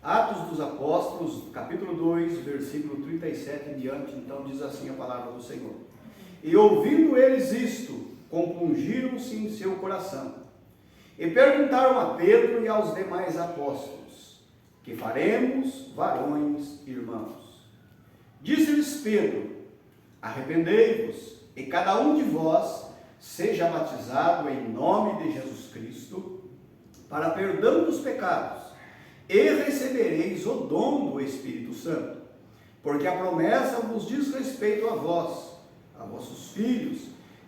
Atos dos Apóstolos, capítulo 2, versículo 37 em diante, então diz assim a palavra do Senhor. E ouvindo eles isto, compungiram-se em seu coração, e perguntaram a Pedro e aos demais apóstolos: que faremos, varões irmãos? Disse-lhes Pedro: arrependei-vos, e cada um de vós seja batizado em nome de Jesus Cristo, para perdão dos pecados, e recebereis o dom do Espírito Santo, porque a promessa vos diz respeito a vós, a vossos filhos,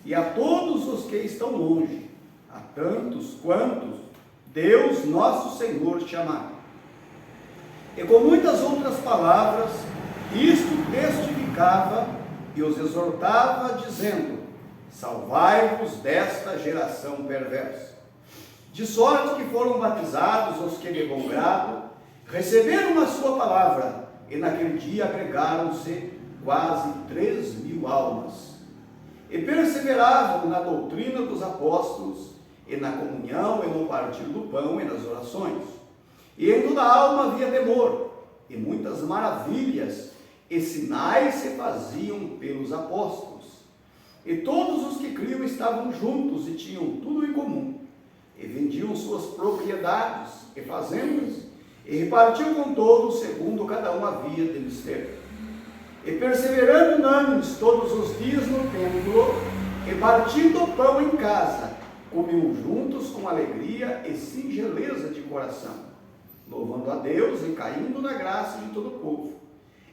e a todos os que estão longe, a tantos quantos Deus nosso Senhor chamar. E com muitas outras palavras, isto testificava e os exortava, dizendo: salvai-vos desta geração perversa. De sorte que foram batizados os que de bom grado receberam a sua palavra, e naquele dia agregaram-se quase 3.000 almas. E perseveravam na doutrina dos apóstolos, e na comunhão, e no partir do pão, e nas orações. E em toda a alma havia temor, e muitas maravilhas e sinais se faziam pelos apóstolos. E todos os que criam estavam juntos e tinham tudo em comum, e vendiam suas propriedades e fazendas, e repartiam com todos segundo cada um havia de lhes ter. E perseverando unânimes todos os dias no templo, e partindo o pão em casa, comiam juntos com alegria e singeleza de coração, louvando a Deus e caindo na graça de todo o povo.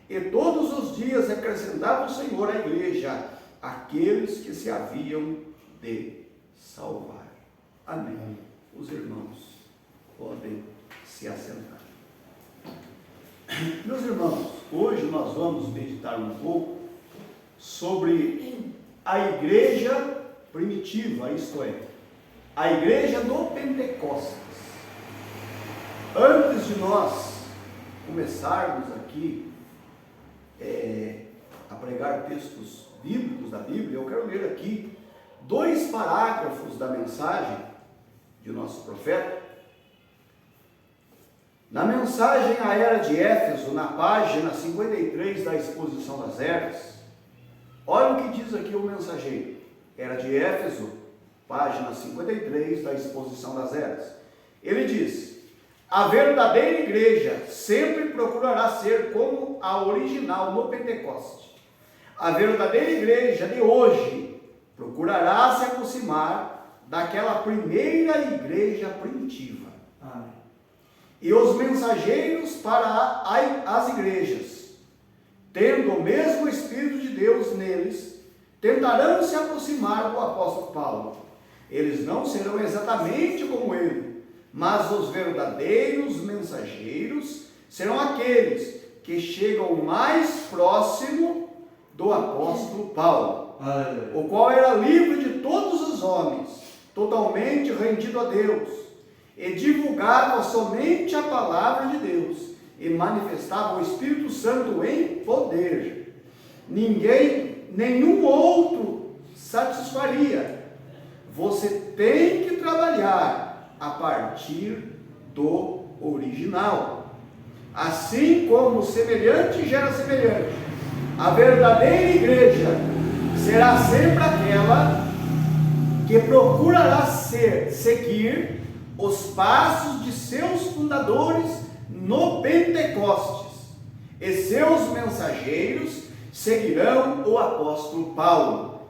E todos os dias acrescentava o Senhor à igreja aqueles que se haviam de salvar. Amém. Os irmãos podem se assentar. Meus irmãos, hoje nós vamos meditar um pouco sobre a igreja primitiva, isto é, a igreja do Pentecostes. Antes de nós começarmos aqui a pregar textos bíblicos da Bíblia, eu quero ler aqui 2 parágrafos da mensagem de nosso profeta. Na mensagem à era de Éfeso, na página 53 da exposição das eras, olha o que diz aqui o mensageiro. Era de Éfeso, página 53 da exposição das eras. Ele diz: a verdadeira igreja sempre procurará ser como a original no Pentecoste. A verdadeira igreja de hoje procurará se aproximar daquela primeira igreja primitiva. Amém. E os mensageiros para as igrejas, tendo o mesmo Espírito de Deus neles, tentarão se aproximar do apóstolo Paulo. Eles não serão exatamente como ele, mas os verdadeiros mensageiros serão aqueles que chegam mais próximo do apóstolo Paulo, o qual era livre de todos os homens, totalmente rendido a Deus, e divulgava somente a palavra de Deus, e manifestava o Espírito Santo em poder. Nenhum outro satisfaria. Você tem que trabalhar a partir do original. Assim como semelhante gera semelhante, a verdadeira igreja será sempre aquela que procurará seguir os passos de seus fundadores no Pentecostes, e seus mensageiros seguirão o apóstolo Paulo,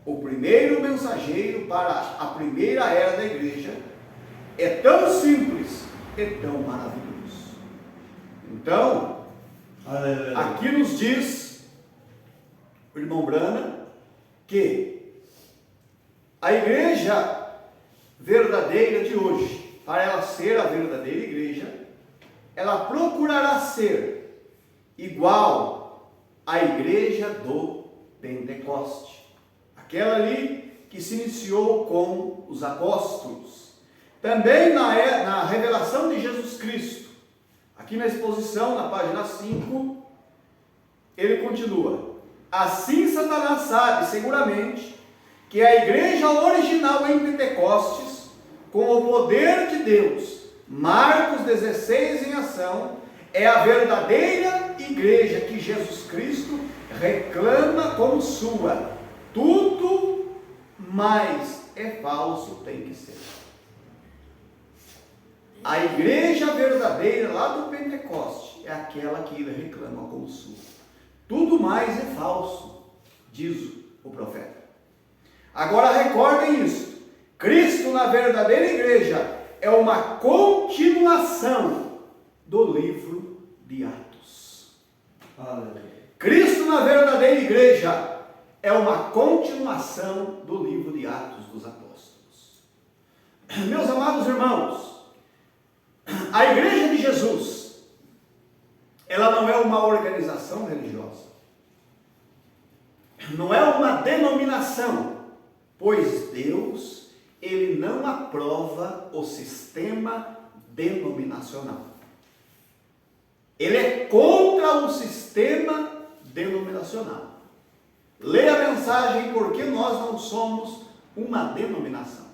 o primeiro mensageiro para a primeira era da igreja. É tão simples e tão maravilhoso. Então, aqui nos diz o irmão Brana que a igreja verdadeira de hoje, para ela ser a verdadeira igreja, ela procurará ser igual à igreja do Pentecoste, aquela ali que se iniciou com os apóstolos. Também na revelação de Jesus Cristo, aqui na exposição, na página 5, ele continua: assim Satanás sabe seguramente que a igreja original em Pentecostes, com o poder de Deus, Marcos 16 em ação, é a verdadeira igreja que Jesus Cristo reclama como sua. Tudo mais é falso tem que ser. A igreja verdadeira lá do Pentecoste é aquela que ele reclama como sua. Tudo mais é falso, diz o profeta. Agora recordem isso. Cristo na verdadeira igreja é uma continuação do livro de Atos. Aleluia. Cristo na verdadeira igreja é uma continuação do livro de Atos dos Apóstolos. Meus amados irmãos, a igreja de Jesus, ela não é uma organização religiosa, não é uma denominação, pois Deus, ele não aprova o sistema denominacional. Ele é contra o sistema denominacional. Leia a mensagem porque nós não somos uma denominação.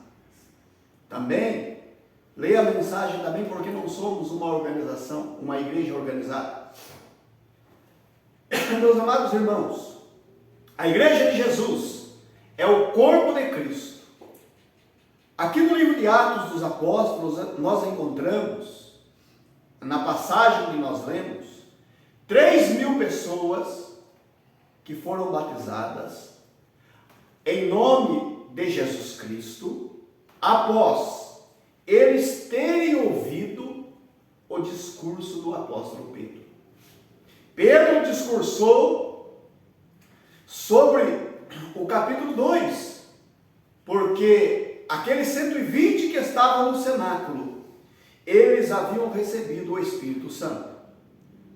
Também, leia a mensagem também porque não somos uma organização, uma igreja organizada. Meus amados irmãos, a igreja de Jesus é o corpo de Cristo. Aqui no livro de Atos dos Apóstolos, nós encontramos, na passagem que nós lemos, 3.000 pessoas que foram batizadas em nome de Jesus Cristo, após eles terem ouvido o discurso do apóstolo Pedro. Pedro discursou sobre o capítulo 2, porque aqueles 120 que estavam no cenáculo, eles haviam recebido o Espírito Santo.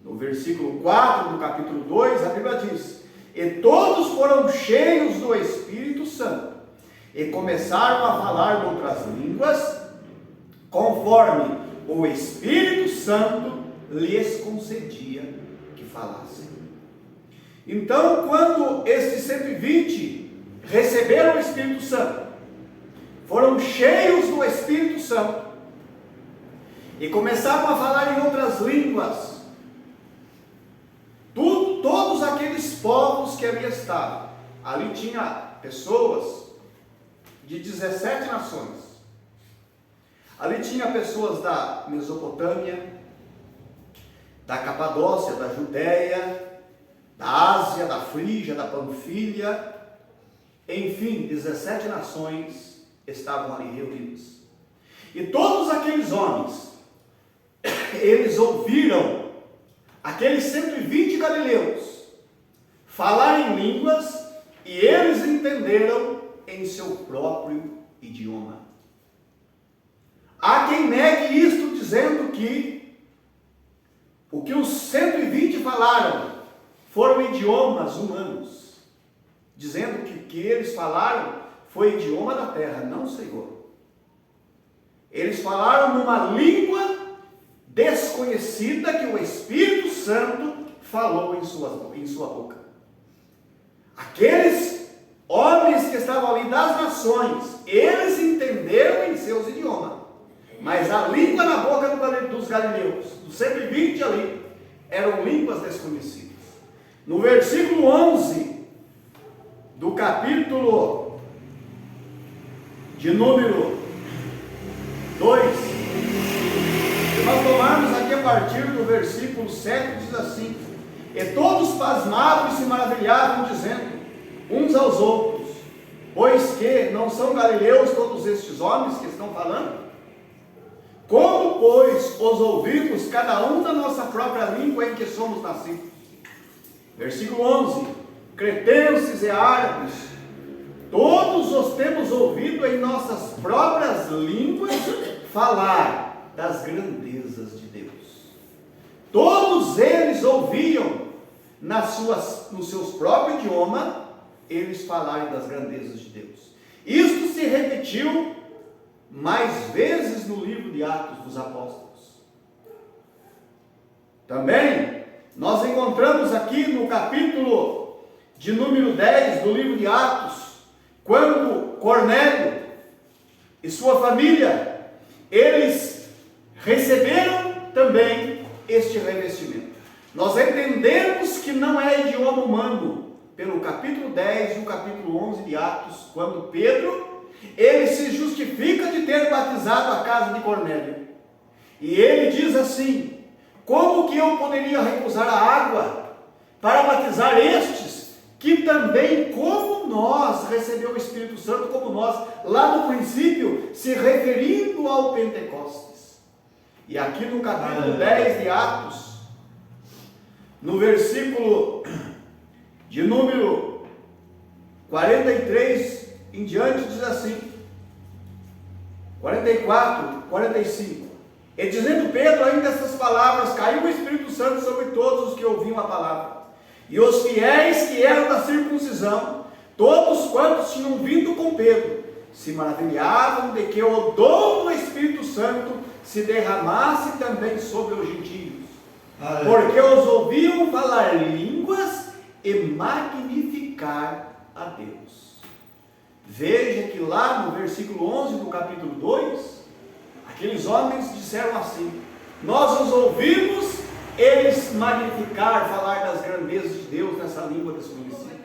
No versículo 4 do capítulo 2, a Bíblia diz: e todos foram cheios do Espírito Santo, e começaram a falar em outras línguas, conforme o Espírito Santo lhes concedia que falassem. Então, quando esses 120 receberam o Espírito Santo, foram cheios do Espírito Santo, e começaram a falar em outras línguas, todos aqueles povos que ali estavam, ali tinha pessoas de 17 nações, ali tinha pessoas da Mesopotâmia, da Capadócia, da Judéia, da Ásia, da Frígia, da Panfilha, enfim, 17 nações estavam ali reunidas. E todos aqueles homens, eles ouviram aqueles 120 galileus falar em línguas, e eles entenderam em seu próprio idioma. Há quem negue isto, dizendo que o que os 120 falaram foram idiomas humanos, dizendo que o que eles falaram foi idioma da terra. Não, Senhor. Eles falaram numa língua desconhecida que o Espírito Santo falou em sua boca. Aqueles homens que estavam ali das nações, eles entenderam em seus idiomas, mas a língua na boca dos galileus, dos 120 ali, eram línguas desconhecidas. No versículo 11 do capítulo de número 2, se nós tomarmos aqui a partir do versículo 7, diz assim: e todos pasmavam e se maravilhavam, dizendo uns aos outros: pois que não são galileus todos estes homens que estão falando? Como, pois, os ouvimos cada um na nossa própria língua em que somos nascidos? Versículo 11: cretenses e árabes, todos os temos ouvido em nossas próprias línguas falar das grandezas de Deus. Todos eles ouviam no seus próprios idiomas, eles falarem das grandezas de Deus. Isto se repetiu mais vezes no livro de Atos dos Apóstolos. Também nós encontramos aqui no capítulo de número 10 do livro de Atos, quando Cornélio e sua família, eles receberam também este revestimento? Nós entendemos que não é idioma humano, pelo capítulo 10 e o capítulo 11 de Atos, quando Pedro, ele se justifica de ter batizado a casa de Cornélio. E ele diz assim: como que eu poderia recusar a água para batizar estes, que também, como nós, recebeu o Espírito Santo, como nós, lá no princípio, se referindo ao Pentecostes. E aqui no capítulo 10 de Atos, no versículo de número 43 em diante, diz assim, 44, 45, e dizendo Pedro ainda essas palavras, caiu o Espírito Santo sobre todos os que ouviam a palavra, e os fiéis que eram da circuncisão, todos quantos tinham vindo com Pedro, se maravilhavam de que o dom do Espírito Santo se derramasse também sobre os gentios, porque os ouviam falar línguas e magnificar a Deus. Veja que lá no versículo 11 do capítulo 2, aqueles homens disseram assim: nós os ouvimos eles magnificar, falar das grandezas de Deus nessa língua desconhecida.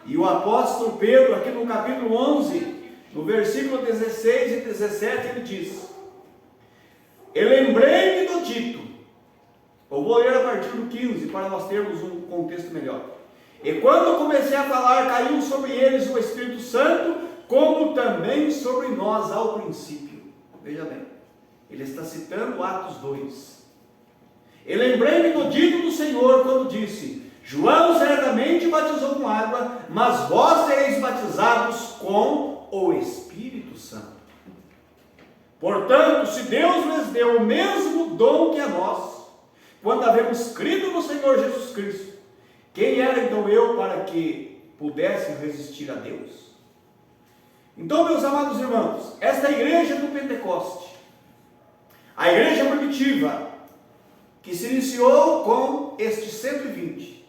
E o apóstolo Pedro, aqui no capítulo 11, no versículo 16 e 17, ele diz: eu lembrei-me do dito. Eu vou ler a partir do 15, para nós termos um contexto melhor. E quando eu comecei a falar, caiu sobre eles o Espírito Santo, como também sobre nós ao princípio. Veja bem, ele está citando Atos 2. E lembrei-me do dito do Senhor, quando disse: João certamente batizou com água, mas vós sereis batizados com o Espírito Santo. Portanto, se Deus lhes deu o mesmo dom que a nós, quando havemos crido no Senhor Jesus Cristo, quem era então eu para que pudesse resistir a Deus? Então, meus amados irmãos, esta igreja do Pentecoste, a igreja primitiva, que se iniciou com estes 120,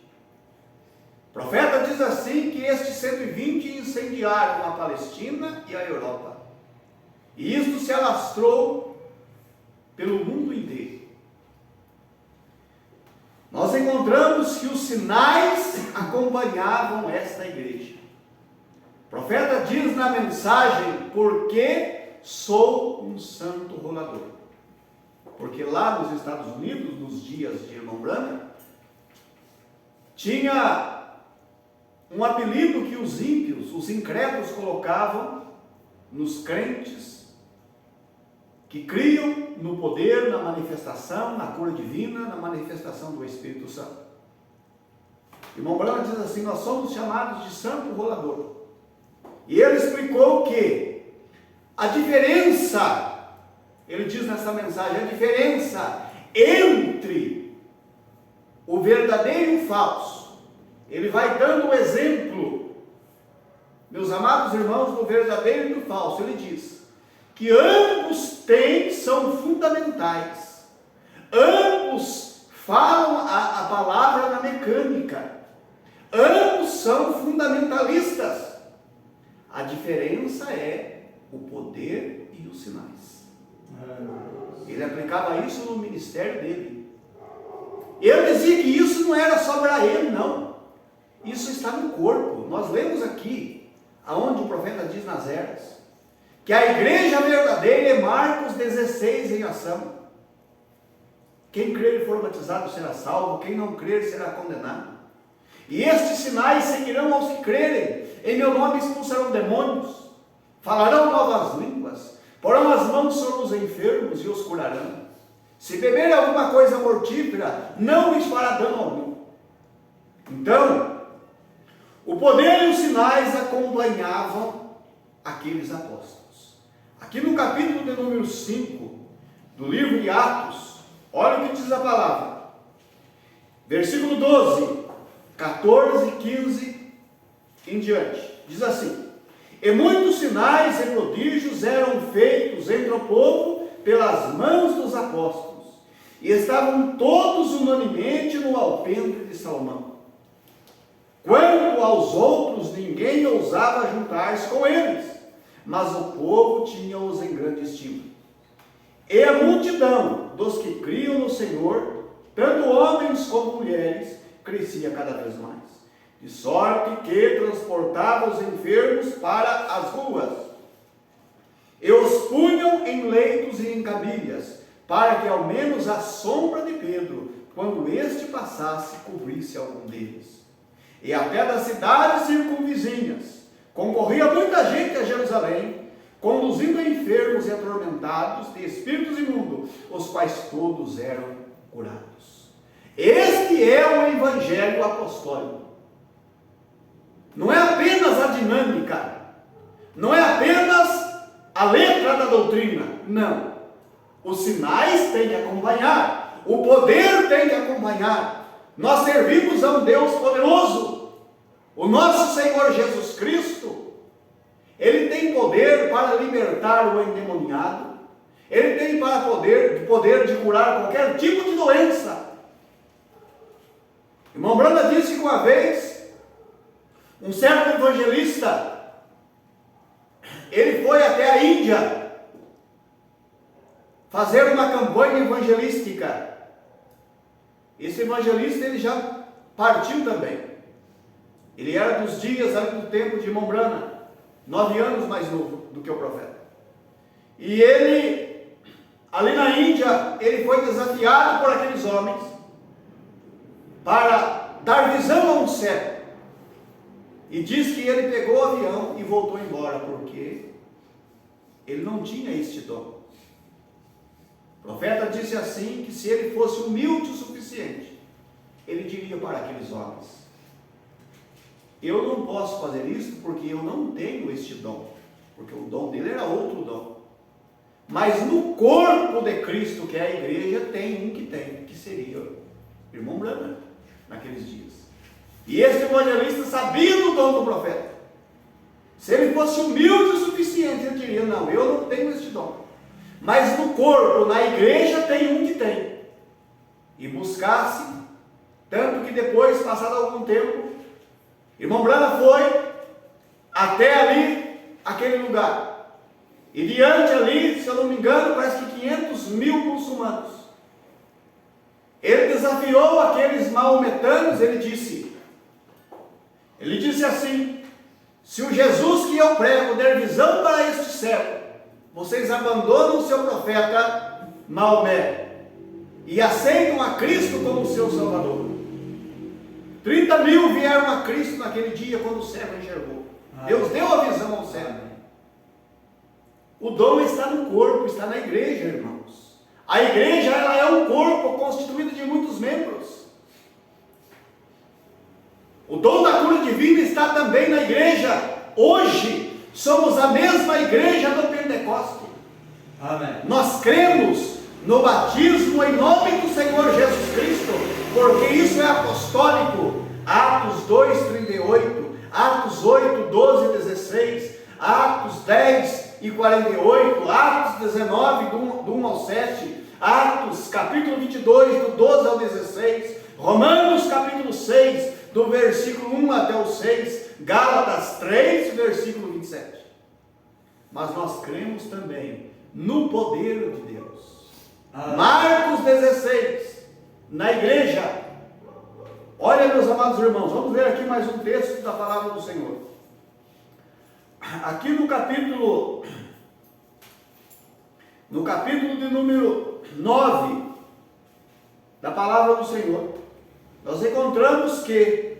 o profeta diz assim que estes 120 incendiaram a Palestina e a Europa, e isto se alastrou pelo mundo inteiro. Nós encontramos que os sinais acompanhavam esta igreja. O profeta diz na mensagem: porque sou um santo rolador. Porque lá nos Estados Unidos, nos dias de irmão Branham, tinha um apelido que os ímpios, os incrédulos colocavam nos crentes que criam no poder, na manifestação, na cura divina, na manifestação do Espírito Santo. Irmão Branham diz assim: nós somos chamados de santo rolador. E ele explicou que a diferença, ele diz nessa mensagem, a diferença entre o verdadeiro e o falso, ele vai dando o exemplo, meus amados irmãos, do verdadeiro e do falso. Ele diz que ambos são fundamentais, ambos falam a palavra na mecânica, ambos são fundamentalistas. A diferença é o poder e os sinais. Ele aplicava isso no ministério dele. Ele dizia que isso não era só para ele, não. Isso está no corpo. Nós lemos aqui, aonde o profeta diz nas Eras, que a igreja verdadeira é Marcos 16 em ação. Quem crer e for batizado será salvo, quem não crer será condenado. E estes sinais seguirão aos que crerem. Em meu nome expulsarão demônios, falarão novas línguas, porão as mãos sobre os enfermos e os curarão. Se beberem alguma coisa mortífera, não lhes fará dano algum. Então, o poder e os sinais acompanhavam aqueles apóstolos. Aqui no capítulo de número 5 do livro de Atos, olha o que diz a palavra. Versículo 12, 14, 15 em diante. Diz assim: e muitos sinais e prodígios eram feitos entre o povo pelas mãos dos apóstolos, e estavam todos unanimemente no alpendre de Salomão. Quanto aos outros, ninguém ousava juntar-se com eles, mas o povo tinha-os em grande estima. E a multidão dos que criam no Senhor, tanto homens como mulheres, crescia cada vez mais, de sorte que transportava os enfermos para as ruas, e os punham em leitos e em camilhas, para que ao menos a sombra de Pedro, quando este passasse, cobrisse algum deles. E até das cidades circunvizinhas concorria muita gente a Jerusalém, conduzindo enfermos e atormentados de espíritos imundos, os quais todos eram curados. Este é o evangelho apostólico. Não é apenas a dinâmica, não é apenas a letra da doutrina, não. Os sinais têm que acompanhar, o poder tem que acompanhar. Nós servimos a um Deus poderoso. O nosso Senhor Jesus Cristo, Ele tem poder para libertar o endemoniado, Ele tem poder de curar qualquer tipo de doença. Irmão Branda disse que uma vez, um certo evangelista, ele foi até a Índia fazer uma campanha evangelística. Esse evangelista, ele já partiu também. Ele era dos dias ali do tempo de irmão Brana, 9 anos mais novo do que o profeta. E ele, ali na Índia, ele foi desafiado por aqueles homens para dar visão a um cego. E diz que ele pegou o avião e voltou embora, porque ele não tinha este dom. O profeta disse assim, que se ele fosse humilde o suficiente, ele diria para aqueles homens: eu não posso fazer isso porque eu não tenho este dom, porque o dom dele era outro dom. Mas no corpo de Cristo, que é a igreja, tem um que tem, que seria o irmão Branham, naqueles dias. E este evangelista sabia do dom do profeta. Se ele fosse humilde o suficiente, ele diria: não, eu não tenho este dom. Mas no corpo, na igreja, tem um que tem. E buscasse, tanto que depois, passado algum tempo, irmão Branham foi até ali, aquele lugar. E diante ali, se eu não me engano, parece que 500 mil muçulmanos. Ele desafiou aqueles maometanos, ele disse assim: se o Jesus que eu prego der visão para este cego, vocês abandonam o seu profeta Maomé e aceitam a Cristo como seu Salvador. 30 mil vieram a Cristo naquele dia, quando o cego enxergou. Deus deu a visão ao cego. O dom está no corpo, está na igreja, irmãos. A igreja, ela é um corpo constituído de muitos membros. O dom da cura divina está também na igreja. Hoje somos a mesma igreja do Pentecoste. Amém. Nós cremos no batismo em nome do Senhor Jesus Cristo, porque isso é apostólico. Atos 2, 38, Atos 8, 12, 16, Atos 10 e 48, Atos 19, do 1 ao 7, Atos capítulo 22, do 12 ao 16, Romanos capítulo 6, do versículo 1 até o 6, Gálatas 3, versículo 27. Mas nós cremos também no poder de Deus. Marcos 16, na igreja. Olha, meus amados irmãos, vamos ver aqui mais um texto da palavra do Senhor. Aqui no capítulo de número 9 da palavra do Senhor, nós encontramos que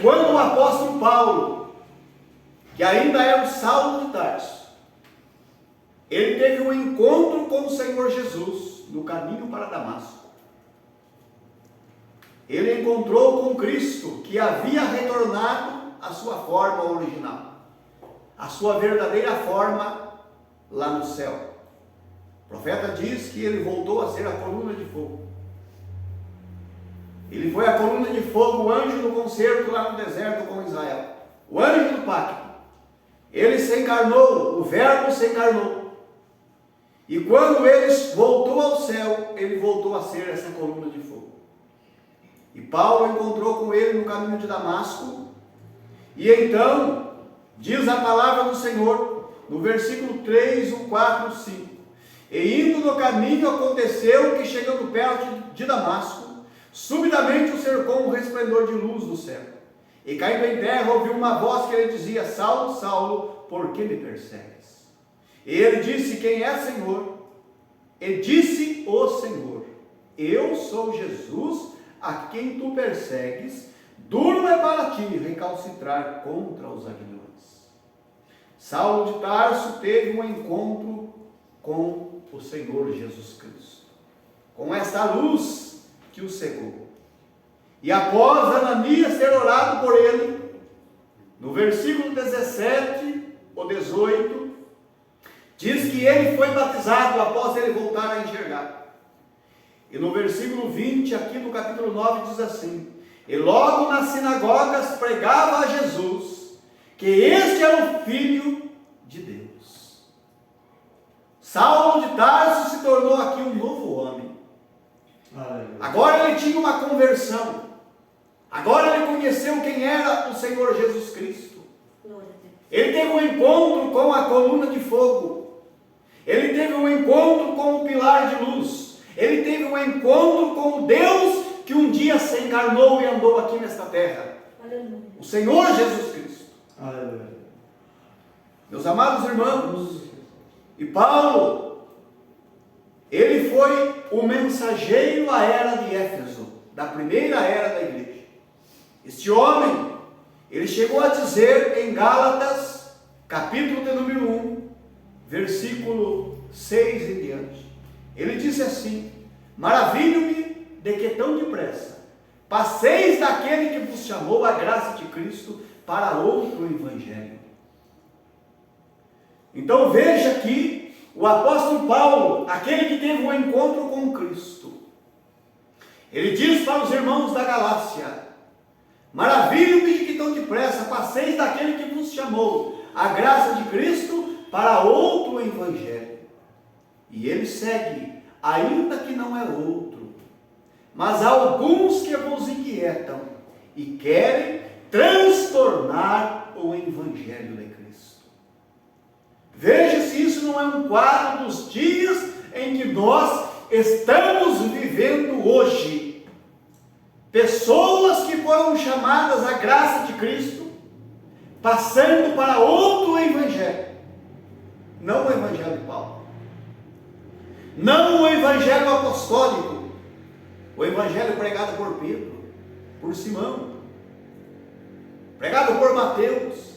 quando o apóstolo Paulo, que ainda era o Saulo de Tarso, ele teve um encontro com o Senhor Jesus no caminho para Damasco. Ele encontrou com Cristo, que havia retornado à sua forma original, a sua verdadeira forma lá no céu. O profeta diz que ele voltou a ser a coluna de fogo. Ele foi a coluna de fogo, o anjo do concerto lá no deserto com Israel, o anjo do pacto. Ele se encarnou, o verbo se encarnou. E quando ele voltou ao céu, ele voltou a ser essa coluna de fogo. E Paulo encontrou com ele no caminho de Damasco. E então, diz a palavra do Senhor, no versículo 3, o 4, o 5. E indo no caminho, aconteceu que, chegando perto de Damasco, subitamente o cercou um resplendor de luz do céu. E caindo em terra, ouviu uma voz que lhe dizia: Saulo, Saulo, por que me persegues? E ele disse: Quem é, Senhor? E disse o Senhor: Eu sou Jesus, a quem tu persegues. Duro é para ti recalcitrar contra os aguilhões. Saulo de Tarso teve um encontro com o Senhor Jesus Cristo, com esta luz que o cegou. E após Ananias ter orado por ele, no versículo 17 ou 18, diz que ele foi batizado após ele voltar a enxergar. E no versículo 20, aqui no capítulo 9, diz assim: E logo nas sinagogas pregava a Jesus, que este era o Filho de Deus. Saulo de Tarso se tornou aqui um novo homem. Agora ele tinha uma conversão. Agora ele conheceu quem era o Senhor Jesus Cristo. Ele teve um encontro com a coluna de fogo. Ele teve um encontro com o pilar de luz. Ele teve um encontro com o Deus que um dia se encarnou e andou aqui nesta terra. Aleluia. O Senhor Jesus Cristo. Aleluia. Meus amados irmãos, e Paulo, ele foi o mensageiro à era de Éfeso, da primeira era da igreja. Este homem, ele chegou a dizer em Gálatas, capítulo de número 1, versículo 6 em diante. Ele disse assim: Maravilho-me de que tão depressa passeis daquele que vos chamou a graça de Cristo para outro evangelho. Então veja aqui o apóstolo Paulo, aquele que teve um encontro com Cristo. Ele diz para os irmãos da Galácia: Maravilho-me de que tão depressa passeis daquele que vos chamou a graça de Cristo para outro evangelho. E ele segue: ainda que não é outro, mas há alguns que vos inquietam e querem transtornar o evangelho de Cristo. Veja se isso não é um quadro dos dias em que nós estamos vivendo hoje. Pessoas que foram chamadas à graça de Cristo, passando para outro evangelho, não o evangelho de Paulo, não o evangelho apostólico, o evangelho pregado por Pedro, por Simão, pregado por Mateus,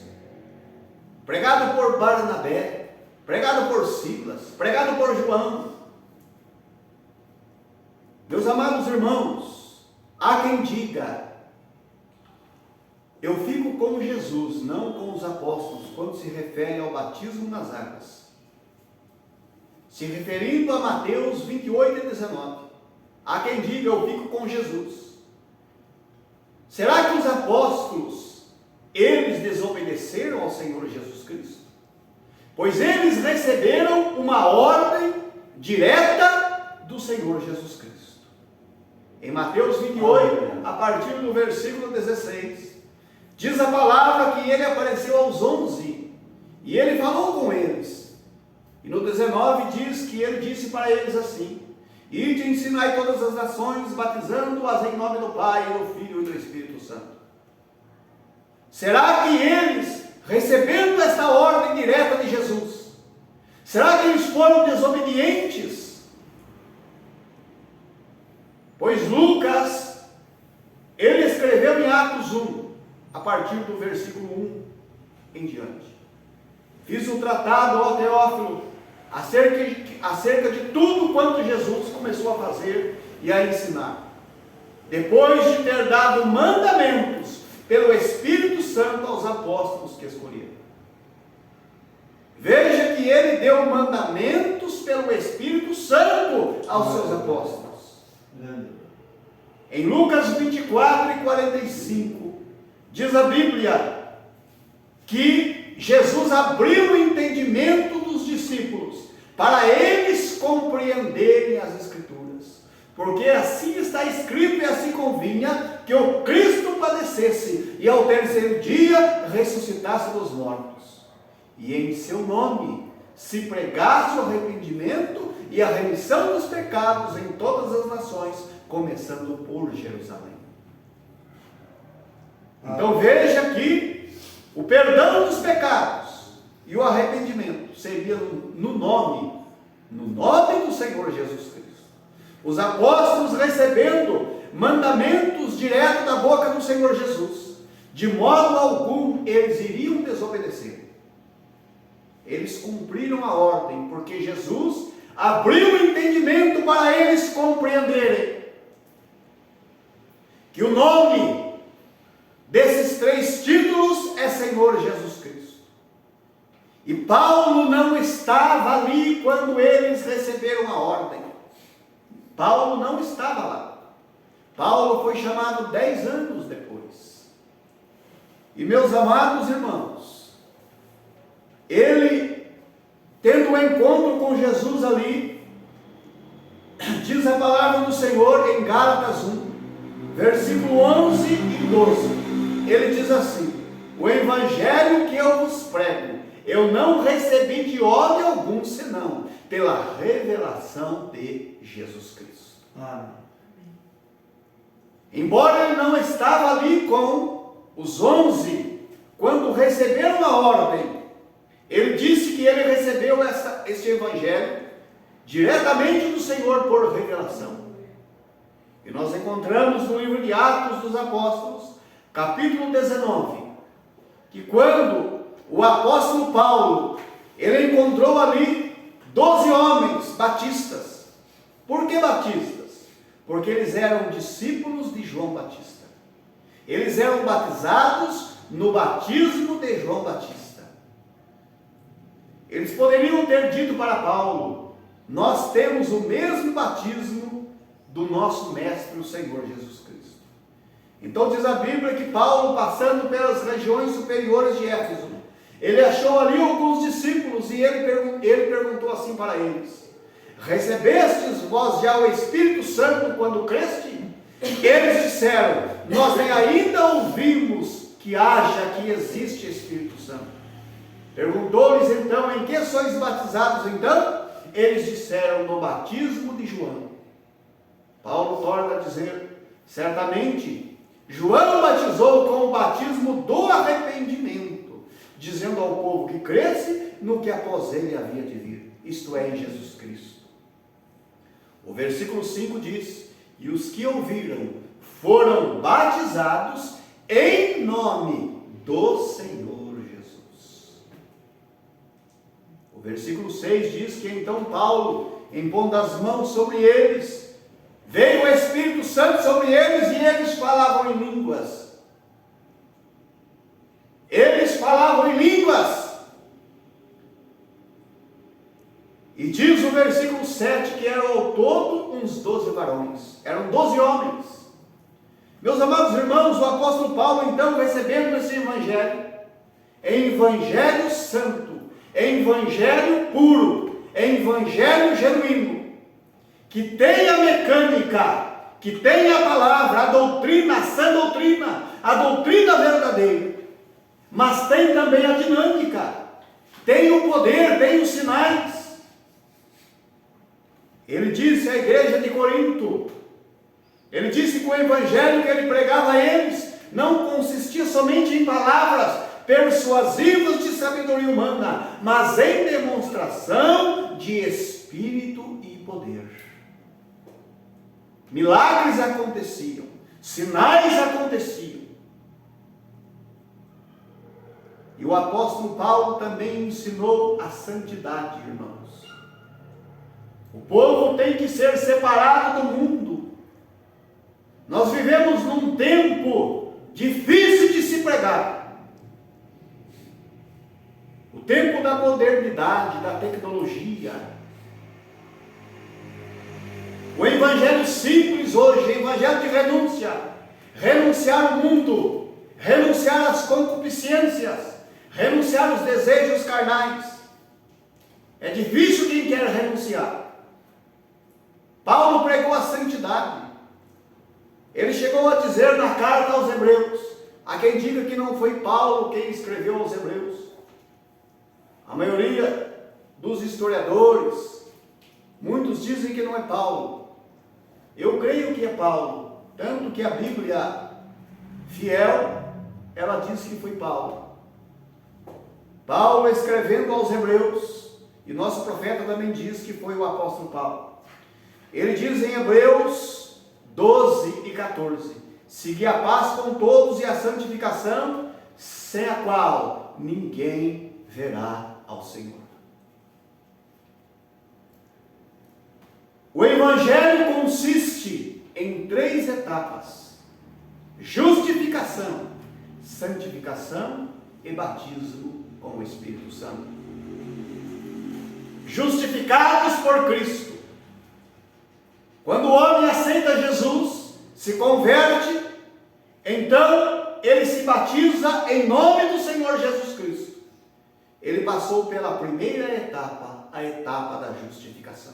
pregado por Barnabé, pregado por Silas, pregado por João. Meus amados irmãos, há quem diga: eu fico com Jesus, não com os apóstolos, quando se refere ao batismo nas águas, se referindo a Mateus 28 e 19. Há quem diga: eu fico com Jesus. Será que os apóstolos, eles desobedeceram ao Senhor Jesus Cristo? Pois eles receberam uma ordem direta do Senhor Jesus Cristo. Em Mateus 28, a partir do versículo 16, diz a palavra que ele apareceu aos 11 e ele falou com eles. E no 19 diz que ele disse para eles assim: Ide e ensinai todas as nações, batizando-as em nome do Pai, do Filho e do Espírito Santo. Será que eles, recebendo esta ordem direta de Jesus, será que eles foram desobedientes? Pois Lucas, ele escreveu em Atos 1, a partir do versículo 1 em diante. Fiz um tratado ao Teófilo acerca de tudo quanto Jesus começou a fazer e a ensinar, depois de ter dado mandamentos pelo Espírito Santo aos apóstolos que escolheram. Veja que ele deu mandamentos pelo Espírito Santo aos seus apóstolos. Em Lucas 24 e 45, diz a Bíblia que Jesus abriu o entendimento dos discípulos para eles compreenderem as Escrituras, porque assim está escrito e assim convinha que o Cristo padecesse e ao terceiro dia ressuscitasse dos mortos, e em seu nome se pregasse o arrependimento e a remissão dos pecados em todas as nações, começando por Jerusalém. Então veja aqui, o perdão dos pecados e o arrependimento seria no nome do Senhor Jesus Cristo. Os apóstolos recebendo mandamentos direto da boca do Senhor Jesus, de modo algum eles iriam desobedecer. Eles cumpriram a ordem, porque Jesus abriu o entendimento para eles compreenderem que o nome desses 3 títulos é Senhor Jesus Cristo. E Paulo não estava ali quando eles receberam a ordem. Paulo não estava lá. Paulo foi chamado 10 anos depois. E meus amados irmãos, ele, tendo um encontro com Jesus ali, diz a palavra do Senhor em Gálatas 1, versículo 11 e 12. Ele diz assim: o evangelho que eu vos prego, eu não recebi de homem algum, senão pela revelação de Jesus Cristo. Amém. Embora ele não estava ali com os 11, quando receberam a ordem, ele disse que ele recebeu este evangelho diretamente do Senhor por revelação. E nós encontramos no livro de Atos dos Apóstolos, capítulo 19, que quando o apóstolo Paulo, ele encontrou ali 12 homens batistas. Por que batistas? Porque eles eram discípulos de João Batista. Eles eram batizados no batismo de João Batista. Eles poderiam ter dito para Paulo: nós temos o mesmo batismo do nosso mestre, o Senhor Jesus Cristo. Então diz a Bíblia que Paulo, passando pelas regiões superiores de Éfeso, ele achou ali alguns discípulos e ele perguntou assim para eles: recebestes vós já o Espírito Santo quando creste? Eles disseram: nós nem ainda ouvimos que haja, que existe Espírito Santo. Perguntou-lhes então: em que sois batizados então? Eles disseram: no batismo de João. Paulo torna a dizer: certamente João batizou com o batismo do arrependimento, dizendo ao povo que cresce no que após ele havia de vir, isto é, em Jesus Cristo. O versículo 5 diz: e os que ouviram foram batizados em nome do Senhor Jesus. O versículo 6 diz que então Paulo, impondo as mãos sobre eles, veio o Espírito Santo sobre eles e eles falavam em línguas. Eles falavam em línguas. E diz o versículo 7 que eram ao todo uns 12 varões. Eram 12 homens. Meus amados irmãos, o apóstolo Paulo então, recebendo esse evangelho, evangelho santo, evangelho puro, evangelho genuíno, que tem a mecânica, que tem a palavra, a doutrina, a sã doutrina, a doutrina verdadeira, mas tem também a dinâmica, tem o poder, tem os sinais. Ele disse à igreja de Corinto, ele disse que o evangelho que ele pregava a eles não consistia somente em palavras persuasivas de sabedoria humana, mas em demonstração de espírito e poder. Milagres aconteciam, sinais aconteciam. E o apóstolo Paulo também ensinou a santidade, irmãos. O povo tem que ser separado do mundo. Nós vivemos num tempo difícil de se pregar. O tempo da modernidade, da tecnologia. O evangelho simples hoje, o evangelho de renúncia. Renunciar ao mundo, renunciar às concupiscências, renunciar aos desejos carnais. É difícil quem quer renunciar. Paulo pregou a santidade. Ele chegou a dizer na carta aos Hebreus, há quem diga que não foi Paulo quem escreveu aos Hebreus. A maioria dos historiadores Muitos dizem que não é Paulo. Eu creio que é Paulo, tanto que a Bíblia fiel, ela diz que foi Paulo. Paulo escrevendo aos Hebreus, e nosso profeta também diz que foi o apóstolo Paulo. Ele diz em Hebreus 12 e 14: segui a paz com todos e a santificação, sem a qual ninguém verá ao Senhor. O Evangelho consiste em 3 etapas: justificação, santificação e batismo com o Espírito Santo. Justificados por Cristo. Quando o homem aceita Jesus, se converte, então ele se batiza em nome do Senhor Jesus Cristo. Ele passou pela primeira etapa, a etapa da justificação.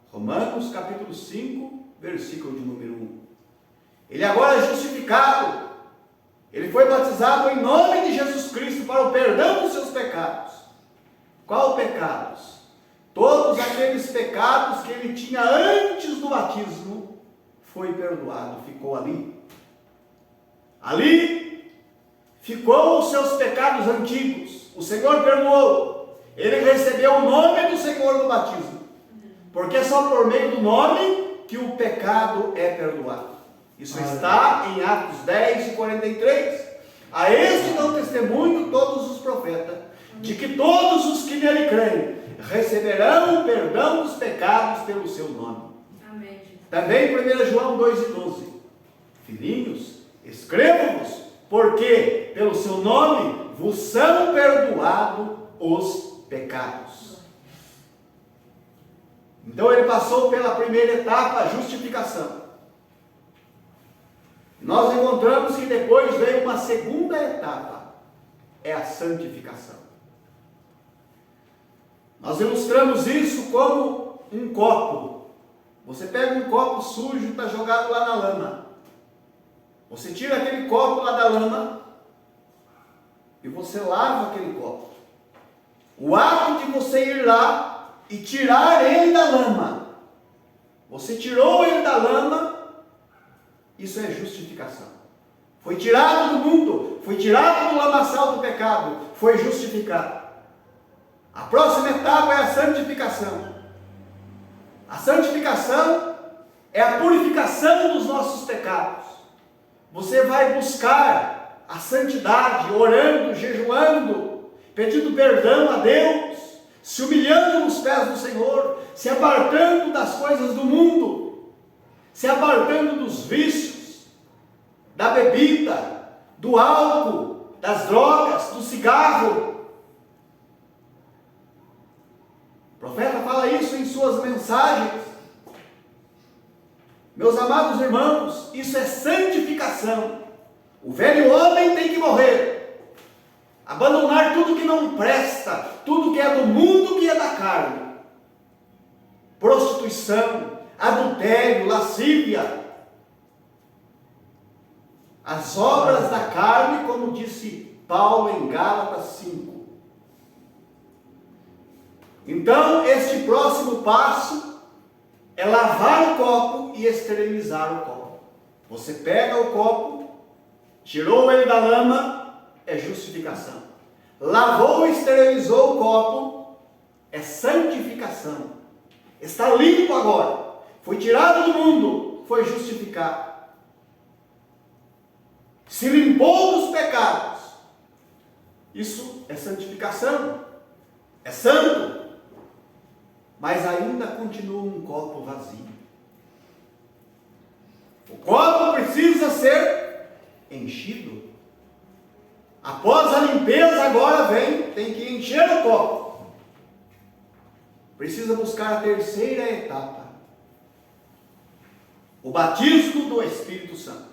Romanos capítulo 5, versículo de número 1. Ele agora é justificado. Ele foi batizado em nome de Jesus Cristo para o perdão dos seus pecados. Qual pecados? Todos aqueles pecados que ele tinha antes do batismo foi perdoado, ficou ali. Ali ficou os seus pecados antigos. O Senhor perdoou. Ele recebeu o nome do Senhor no batismo. Porque é só por meio do nome que o pecado é perdoado. Isso está em Atos 10 e 43. A este dão testemunho todos os profetas, de que todos os que nele creem receberão o perdão dos pecados pelo seu nome. Amém. Também 1 João 2 e 12. Filhinhos, escrevo-vos, porque pelo seu nome vos são perdoados os pecados. Então ele passou pela primeira etapa, a justificação. Nós encontramos que depois veio uma segunda etapa, é a santificação. Nós ilustramos isso como um copo. Você pega um copo sujo e está jogado lá na lama. Você tira aquele copo lá da lama e você lava aquele copo. O ato de você ir lá e tirar ele da lama, você tirou ele da lama, isso é justificação. Foi tirado do mundo, foi tirado do lamaçal do pecado, foi justificado. A próxima etapa é a santificação. A santificação é a purificação dos nossos pecados. Você vai buscar a santidade, orando, jejuando, pedindo perdão a Deus, se humilhando nos pés do Senhor, se apartando das coisas do mundo, se apartando dos vícios, da bebida, do álcool, das drogas, do cigarro. O profeta fala isso em suas mensagens. Meus amados irmãos, isso é santificação. O velho homem tem que morrer, abandonar tudo que não presta, tudo que é do mundo, que é da carne. Prostituição, adultério, lascívia, as obras da carne, como disse Paulo em Gálatas 5. Então, este próximo passo é lavar o copo e esterilizar o copo. Você pega o copo, tirou ele da lama, é justificação. Lavou e esterilizou o copo, é santificação. Está limpo agora, foi tirado do mundo, foi justificado. Se limpou dos pecados, isso é santificação, é santo. Mas ainda continua um copo vazio. O copo precisa ser enchido. Após a limpeza, agora tem que encher o copo. Precisa buscar a terceira etapa, o batismo do Espírito Santo.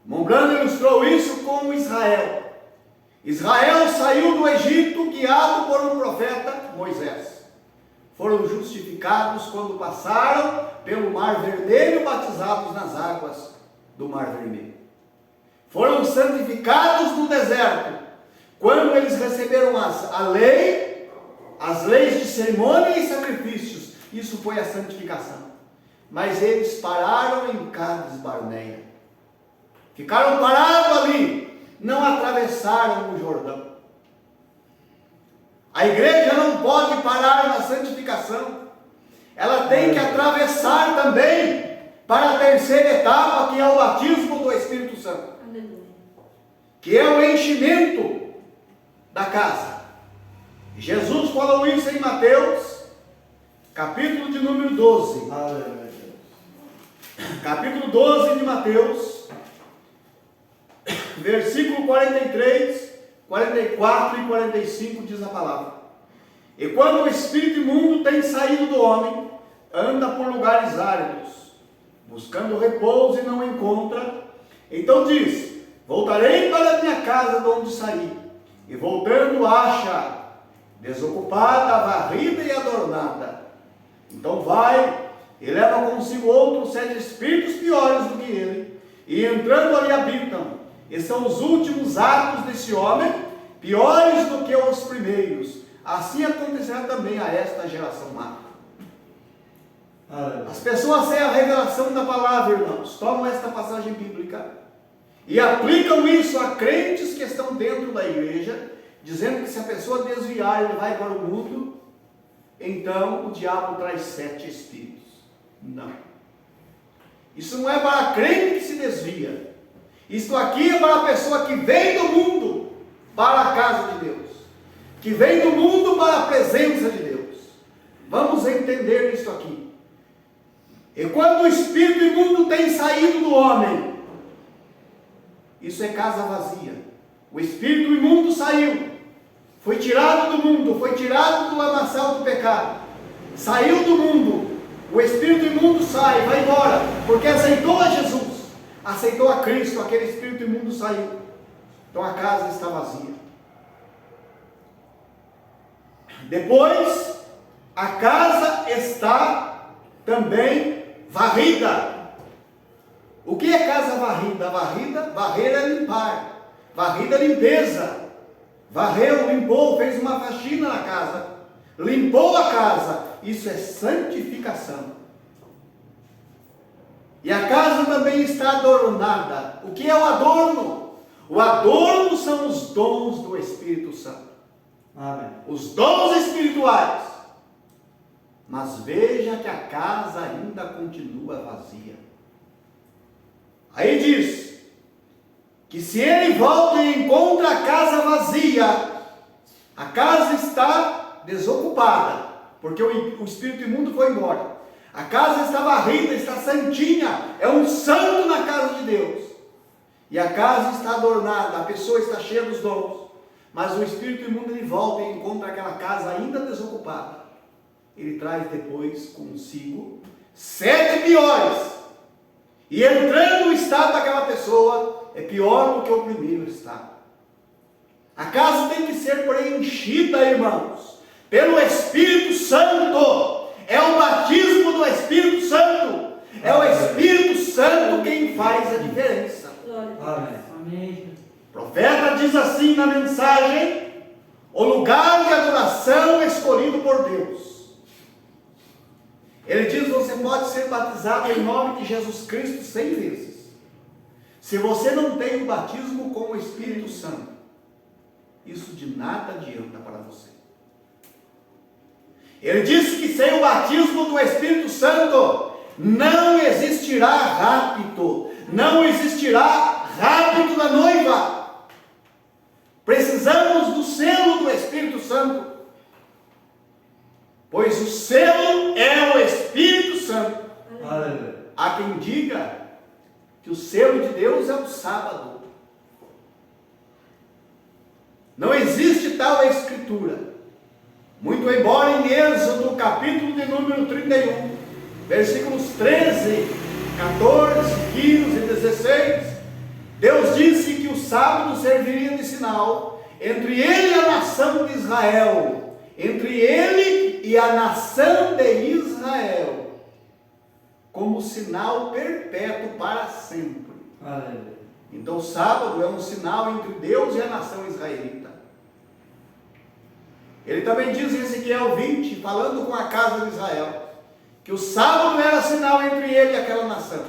Monbrando ilustrou isso com Israel. Israel saiu do Egito guiado por um profeta, Moisés. Foram justificados quando passaram pelo Mar Vermelho, batizados nas águas do Mar Vermelho. Foram santificados no deserto, quando eles receberam a lei as leis de cerimônia e sacrifícios. Isso foi a santificação. Mas eles pararam em Cades Barneia. Ficaram parados ali. Não atravessaram o Jordão. A igreja não pode parar na santificação. Ela tem que atravessar também para a terceira etapa, que é o batismo do Espírito Santo. Aleluia. Que é o enchimento da casa. Jesus falou isso em Mateus, capítulo de número 12. Aleluia. Capítulo 12 de Mateus, versículo 43, 44 e 45 diz a palavra: e quando o espírito imundo tem saído do homem, anda por lugares áridos, buscando repouso e não encontra, então diz: voltarei para a minha casa de onde saí, e voltando acha desocupada, varrida e adornada. Então vai e leva consigo outros 7 espíritos piores do que ele, e entrando ali habitam. E são os últimos atos desse homem, piores do que os primeiros. Assim acontecerá também a esta geração má. As pessoas sem a revelação da palavra, irmãos, tomam esta passagem bíblica e aplicam isso a crentes que estão dentro da igreja, dizendo que se a pessoa desviar, ele vai para o mundo, então o diabo traz 7 espíritos. Não. Isso não é para crente que se desvia. Isto aqui é para a pessoa que vem do mundo para a casa de Deus, que vem do mundo para a presença de Deus. Vamos entender isso aqui. E quando o espírito imundo tem saído do homem, isso é casa vazia. O espírito imundo saiu, foi tirado do mundo, foi tirado do lamaçal do pecado, saiu do mundo. O espírito imundo sai, vai embora, porque aceitou a Jesus, aceitou a Cristo. Aquele espírito imundo saiu, então a casa está vazia. Depois, a casa está também varrida. O que é casa varrida? Varrer é limpar, varrida é limpeza. Varreu, limpou, fez uma faxina na casa, limpou a casa. Isso é santificação. E a casa também está adornada. O que é o adorno? O adorno são os dons do Espírito Santo. Amém. Os dons espirituais. Mas veja que a casa ainda continua vazia. Aí diz que se ele volta e encontra a casa vazia, a casa está desocupada, porque o espírito imundo foi embora. A casa está varrida, está santinha, é um santo na casa de Deus. E a casa está adornada, a pessoa está cheia dos dons. Mas o espírito imundo ele volta e encontra aquela casa ainda desocupada. Ele traz depois consigo 7 piores. E entrando no estado daquela pessoa, é pior do que o primeiro estado. A casa tem que ser preenchida, irmãos, pelo Espírito Santo. É o batismo do Espírito Santo. É o Espírito Santo quem faz a diferença. Amém. O profeta diz assim na mensagem: o lugar de adoração escolhido por Deus. Ele diz: você pode ser batizado em nome de Jesus Cristo 100 vezes. Se você não tem o batismo com o Espírito Santo, isso de nada adianta para você. Ele diz que sem o batismo do Espírito Santo não existirá rapto, não existirá rapto da noiva. Precisamos do selo do Espírito Santo, pois o selo é o Espírito Santo. Aleluia. Há quem diga que o selo de Deus é o sábado. Não existe tal escritura. Muito embora em Êxodo, capítulo de número 31, versículos 13, 14, 15 e 16, Deus disse que o sábado serviria de sinal entre ele e a nação de Israel, entre ele e a nação de Israel, como sinal perpétuo para sempre. Aleluia. Então o sábado é um sinal entre Deus e a nação israelita. Ele também diz em Ezequiel 20, falando com a casa de Israel, que o sábado era sinal entre ele e aquela nação.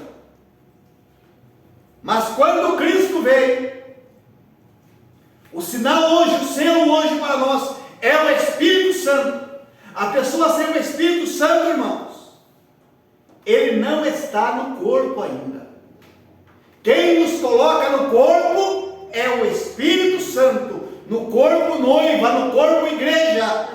Mas quando Cristo veio, o sinal hoje, o selo hoje para nós, é o Espírito Santo. A pessoa sem o Espírito Santo, irmãos, ele não está no corpo ainda. Quem nos coloca no corpo é o Espírito Santo. No corpo noiva, no corpo igreja.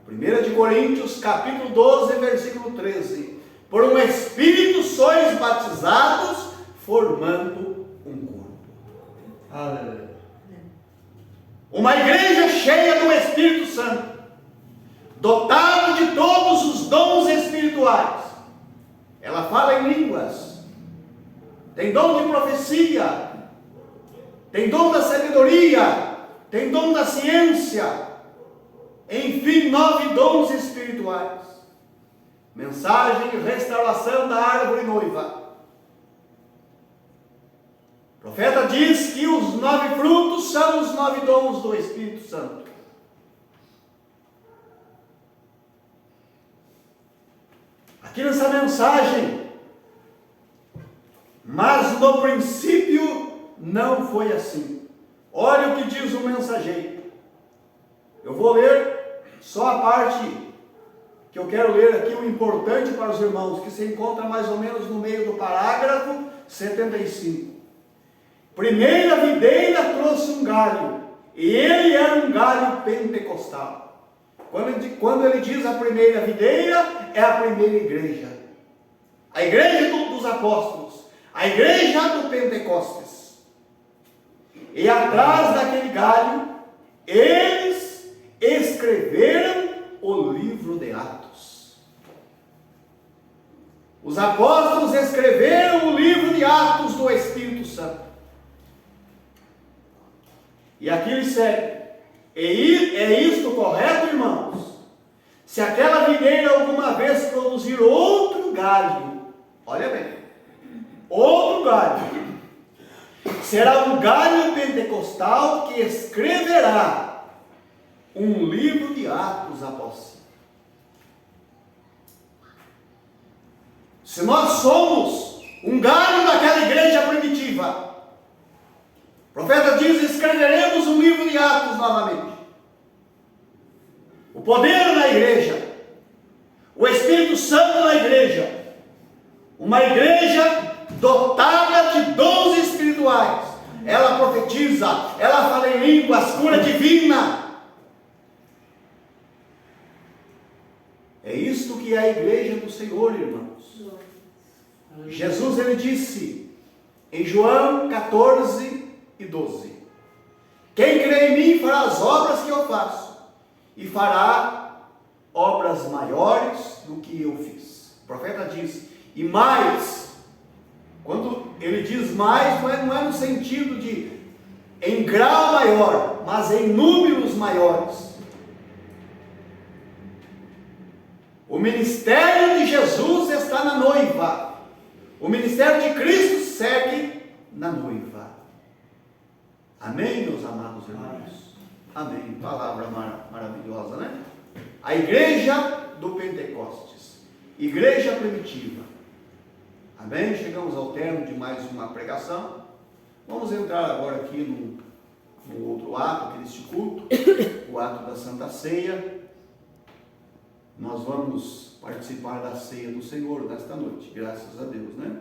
1 de Coríntios, capítulo 12, versículo 13. Por um Espírito sois batizados, formando um corpo. Aleluia. Uma igreja cheia do Espírito Santo, dotada de todos os dons espirituais. Ela fala em línguas, tem dom de profecia, tem dom da sabedoria, tem dom da ciência, enfim, 9 dons espirituais. Mensagem e restauração da árvore noiva. O profeta diz que os 9 frutos são os 9 dons do Espírito Santo. Aqui nessa mensagem, mas no princípio não foi assim. Olha o que diz o mensageiro. Eu vou ler só a parte que eu quero ler aqui, o importante para os irmãos, que se encontra mais ou menos no meio do parágrafo 75. Primeira videira trouxe um galho, e ele era um galho pentecostal. Quando ele diz a primeira videira, é a primeira igreja. A igreja dos apóstolos, a igreja do Pentecostes. E atrás daquele galho, eles escreveram o livro de Atos. Os apóstolos escreveram o livro de Atos do Espírito Santo. E aqui ele segue. E é isto correto, irmãos? Se aquela videira alguma vez produzir outro galho, olha bem, outro galho, será um galho pentecostal que escreverá um livro de Atos após si. Se nós somos um galho daquela igreja primitiva, o profeta diz: escreveremos um livro de Atos novamente. O poder na igreja, o Espírito Santo na igreja, uma igreja dotada de dons espirituais. Ela profetiza, ela fala em línguas, cura divina. É isto que é a igreja do Senhor, irmãos. Jesus, ele disse em João 14 e 12: quem crê em mim fará as obras que eu faço, e fará obras maiores do que eu fiz. O profeta diz, e mais. Quando ele diz mais, não é no sentido de em grau maior, mas em números maiores. O ministério de Jesus está na noiva. O ministério de Cristo segue na noiva. Amém, meus amados irmãos? Amém. Palavra maravilhosa, né? A igreja do Pentecostes, igreja primitiva. Amém? Chegamos ao termo de mais uma pregação. Vamos entrar agora aqui no outro ato deste culto, o ato da Santa Ceia. Nós vamos participar da ceia do Senhor nesta noite, graças a Deus, né?